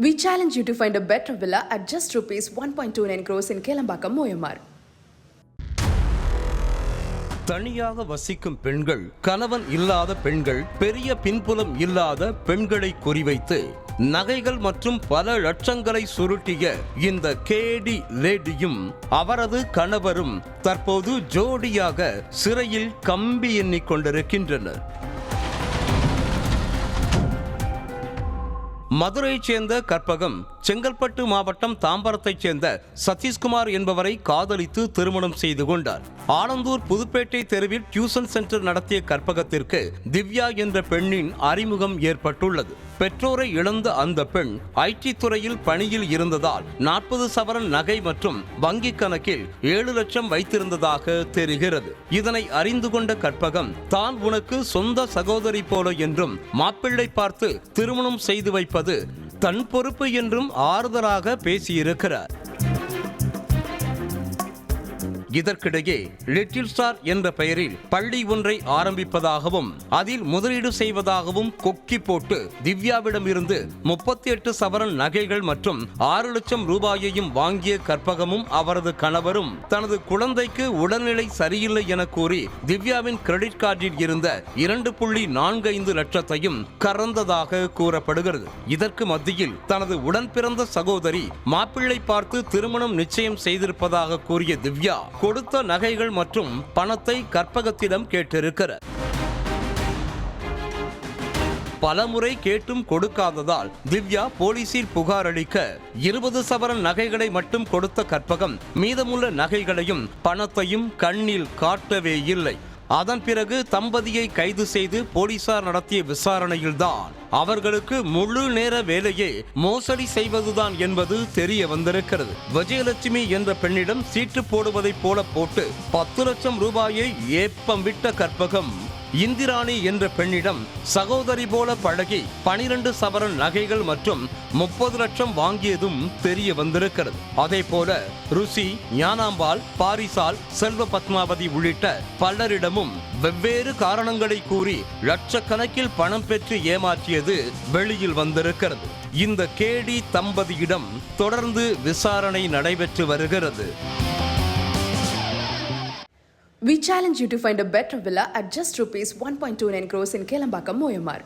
We challenge you to find a better villa at just rupees 1.29 crores in Kelambakam, Moyamar. தனியாக வசிக்கும் பெண்கள், கணவன் இல்லாத பெண்கள், பெரிய பின்புலம் இல்லாத பெண்களை குறிவைத்து நகைகள் மற்றும் பல லட்சங்களை சுருட்டிய இந்த கேடி லேடியும் அவரது கணவரும் தற்போது ஜோடியாக சிறையில் கம்பி எண்ணிக் கொண்டிருக்கின்றனர். மதுரையைச் சேர்ந்த கற்பகம் செங்கல்பட்டு மாவட்டம் தாம்பரத்தைச் சேர்ந்த சதீஷ்குமார் என்பவரை காதலித்து திருமணம் செய்து கொண்டார். ஆலந்தூர் புதுப்பேட்டை தெருவில் டியூஷன் சென்டர் நடத்திய கற்பகத்திற்கு திவ்யா என்ற பெண்ணின் அறிமுகம் ஏற்பட்டுள்ளது. பெற்றோரை இழந்த அந்த பெண் ஐடி துறையில் பணியில் இருந்ததால் 40 சவரன் நகை மற்றும் வங்கி கணக்கில் 7 லட்சம் வைத்திருந்ததாக தெரிகிறது. இதனை அறிந்து கொண்ட கற்பகம் தான் உனக்கு சொந்த சகோதரி போல என்றும் மாப்பிள்ளை பார்த்து திருமணம் செய்து வைப்பது தன் பொறுப்பு என்றும் ஆறுதலாக பேசியிருக்கிறார். இதற்கிடையே லிட்டில் ஸ்டார் என்ற பெயரில் பள்ளி ஒன்றை ஆரம்பிப்பதாகவும் அதில் முதலீடு செய்வதாகவும் கொக்கி போட்டு திவ்யாவிடம் இருந்து 38 சவரன் நகைகள் மற்றும் 6 லட்சம் ரூபாயையும் வாங்கிய கற்பகமும் அவரது கணவரும் தனது குழந்தைக்கு உடல்நிலை சரியில்லை என கூறி திவ்யாவின் கிரெடிட் கார்டில் இருந்த 2.45 லட்சத்தையும் கறந்ததாக கூறப்படுகிறது. இதற்கு மத்தியில் தனது உடன் பிறந்த சகோதரி மாப்பிள்ளை பார்த்து திருமணம் நிச்சயம் செய்திருப்பதாக கூறிய திவ்யா கொடுத்த நகைகள் மற்றும் பணத்தை கற்பகத்திடம் கேட்டிருக்கிறார். பலமுறை கேட்டும் கொடுக்காததால் திவ்யா போலீசில் புகார் அளிக்க 20 சவரன் நகைகளை மட்டும் கொடுத்த கற்பகம் மீதமுள்ள நகைகளையும் பணத்தையும் கண்ணில் காட்டவே இல்லை. அதன் பிறகு தம்பதியை கைது செய்து போலீசார் நடத்திய விசாரணையில்தான் அவர்களுக்கு முழு நேர வேலையே மோசடி செய்வதுதான் என்பது தெரிய வந்திருக்கிறது. விஜயலட்சுமி என்ற பெண்ணிடம் சீட்டு போடுவதைப் போல போட்டு 10 லட்சம் ரூபாயை ஏப்பம் விட்ட கற்பகம் இந்திராணி என்ற பெண்ணிடம் சகோதரி போல பழகி 12 சவரன் நகைகள் மற்றும் 30 லட்சம் வாங்கியதும் தெரிய வந்திருக்கிறது. அதே போல ருசி, ஞானாம்பாள், பாரிசால், செல்வ பத்மாவதி உள்ளிட்ட பலரிடமும் வெவ்வேறு காரணங்களை கூறி லட்சக்கணக்கில் பணம் பெற்று ஏமாற்றியது வெளியில் வந்திருக்கிறது. இந்த கேடி தம்பதியிடம் தொடர்ந்து விசாரணை நடைபெற்று வருகிறது. We challenge you to find a better villa at just rupees 1.29 crores in Kelambakam, Moyamar.